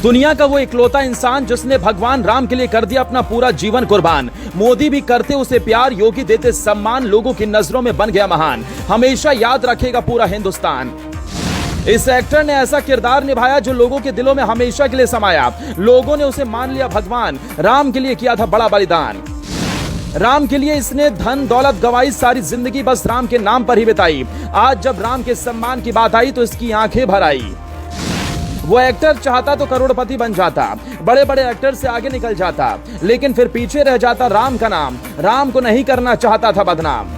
दुनिया का वो इकलौता इंसान जिसने भगवान राम के लिए कर दिया अपना पूरा जीवन कुर्बान। मोदी भी करते उसे प्यार, योगी देते सम्मान, लोगों की नजरों में बन गया महान। हमेशा याद रखेगा पूरा हिंदुस्तान। इस एक्टर ने ऐसा किरदार निभाया जो लोगों के दिलों में हमेशा के लिए समाया। लोगों ने उसे मान लिया भगवान। राम के लिए किया था बड़ा बलिदान। राम के लिए इसने धन दौलत गवाई, सारी जिंदगी बस राम के नाम पर ही बिताई। आज जब राम के सम्मान की बात आई तो इसकी आंखें भर आई। वो एक्टर चाहता तो करोड़पति बन जाता, बड़े बड़े एक्टर से आगे निकल जाता, लेकिन फिर पीछे रह जाता राम का नाम। राम को नहीं करना चाहता था बदनाम।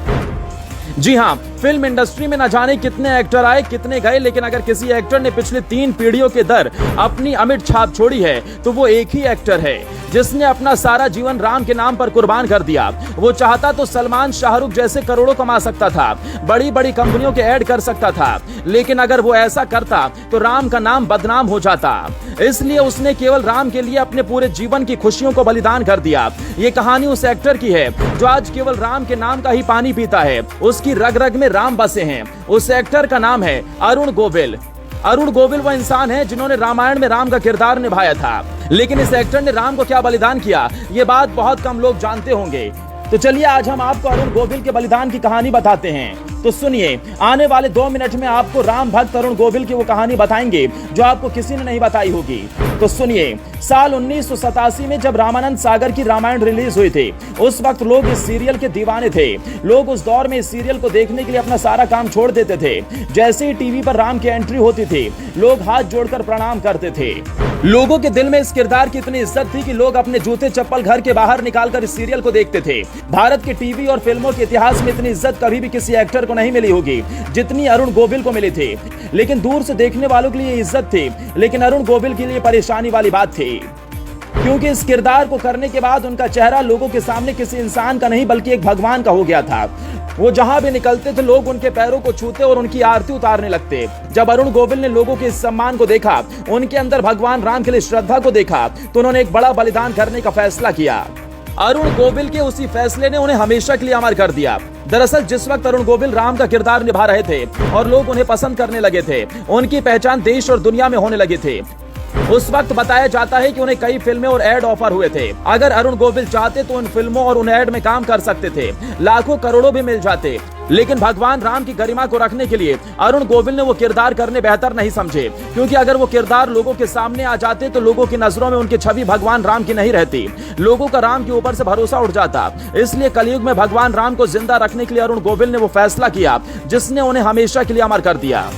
जी हां, फिल्म इंडस्ट्री में न जाने कितने एक्टर आए कितने गए, लेकिन अगर किसी एक्टर ने पिछले 3 पीढ़ियों के दर अपनी अमिट छाप छोड़ी है तो वो एक ही एक्टर है जिसने अपना सारा जीवन राम के नाम पर कुर्बान कर दिया। वो चाहता तो सलमान, शाहरुख जैसे करोड़ों कमा सकता था, बड़ी बड़ी कंपनियों के ऐड कर सकता था, लेकिन अगर वो ऐसा करता तो राम का नाम बदनाम हो जाता। इसलिए उसने केवल राम के लिए अपने पूरे जीवन की खुशियों को बलिदान कर दिया। ये कहानी उस एक्टर की है जो आज केवल राम के नाम का ही पानी पीता है। उसकी रग रग में राम बसे हैं। उस एक्टर का नाम है अरुण गोविल। अरुण गोविल वो इंसान है जिन्होंने रामायण में राम का किरदार निभाया था, लेकिन इस एक्टर ने राम को क्या बलिदान किया, ये बात बहुत कम लोग जानते होंगे। तो चलिए आज हम आपको अरुण गोविल के बलिदान की कहानी बताते हैं। तो सुनिए, आने वाले 2 मिनट में आपको राम भक्त अरुण गोविल की वो कहानी बताएंगे जो आपको किसी ने नहीं बताई होगी। तो सुनिए, साल 1987 में जब रामानंद सागर की रामायण रिलीज हुई थी, उस वक्त लोग इस सीरियल के दीवाने थे। लोग उस दौर में इस सीरियल को देखने के लिए अपना सारा काम छोड़ देते थे। जैसे ही टीवी पर राम की एंट्री होती थी, लोग हाथ जोड़कर प्रणाम करते थे। लोगों के दिल में इस किरदार की इतनी इज्जत थी कि लोग अपने जूते चप्पल घर के बाहर निकालकर इस सीरियल को देखते थे। भारत के टीवी और फिल्मों के इतिहास में इतनी इज्जत कभी भी किसी एक्टर को नहीं मिली होगी जितनी अरुण गोविल को मिली थी। लेकिन दूर से देखने वालों के लिए इज्जत थी, लेकिन अरुण गोविल के लिए परेशानी वाली बात थी, क्योंकि इस किरदार को करने के बाद उनका चेहरा लोगों के सामने किसी इंसान का नहीं बल्कि एक भगवान का हो गया था। वो जहां भी निकलते थे लोग उनके पैरों को छूते और उनकी आरती उतारने लगते। जब अरुण गोविल ने लोगों के इस सम्मान को देखा, उनके अंदर भगवान राम के लिए श्रद्धा को देखा, तो उन्होंने एक बड़ा बलिदान करने का फैसला किया। अरुण गोविल के उसी फैसले ने उन्हें हमेशा के लिए अमर कर दिया। दरअसल जिस वक्त अरुण गोविल राम का किरदार निभा रहे थे और लोग उन्हें पसंद करने लगे थे, उनकी पहचान देश और दुनिया में होने लगे थे, उस वक्त बताया जाता है कि उन्हें कई फिल्में और एड ऑफर हुए थे। अगर अरुण गोविल चाहते तो उन फिल्मों और उन एड में काम कर सकते थे, लाखों करोड़ों भी मिल जाते। लेकिन भगवान राम की गरिमा को रखने के लिए अरुण गोविल ने वो किरदार करने बेहतर नहीं समझे, क्योंकि अगर वो किरदार लोगों के सामने आ जाते तो लोगों की नजरों में उनकी छवि भगवान राम की नहीं रहती, लोगों का राम के ऊपर से भरोसा उठ जाता। इसलिए कलयुग में भगवान राम को जिंदा रखने के लिए अरुण गोविल ने वो फैसला किया जिसने उन्हें हमेशा के लिए अमर कर दिया।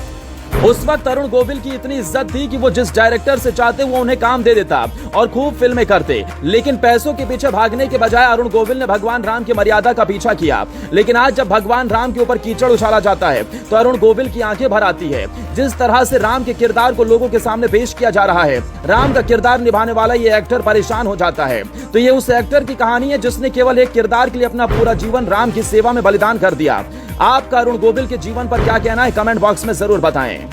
उस वक्त अरुण गोविल की इतनी इज्जत थी कि वो जिस डायरेक्टर से चाहते वो उन्हें काम दे देता और खूब फिल्में करते। लेकिन पैसों के पीछे भागने के बजाय अरुण गोविल ने भगवान राम की मर्यादा का पीछा किया। लेकिन आज जब भगवान राम के ऊपर कीचड़ उछाला जाता है तो अरुण गोविल की आंखें भर आती है। जिस तरह से राम के किरदार को लोगों के सामने पेश किया जा रहा है, राम का किरदार निभाने वाला ये एक्टर परेशान हो जाता है। तो ये उस एक्टर की कहानी है जिसने केवल एक किरदार के लिए अपना पूरा जीवन राम की सेवा में बलिदान कर दिया। आपका अरुण गोविल के जीवन पर क्या कहना है, कमेंट बॉक्स में जरूर बताएं।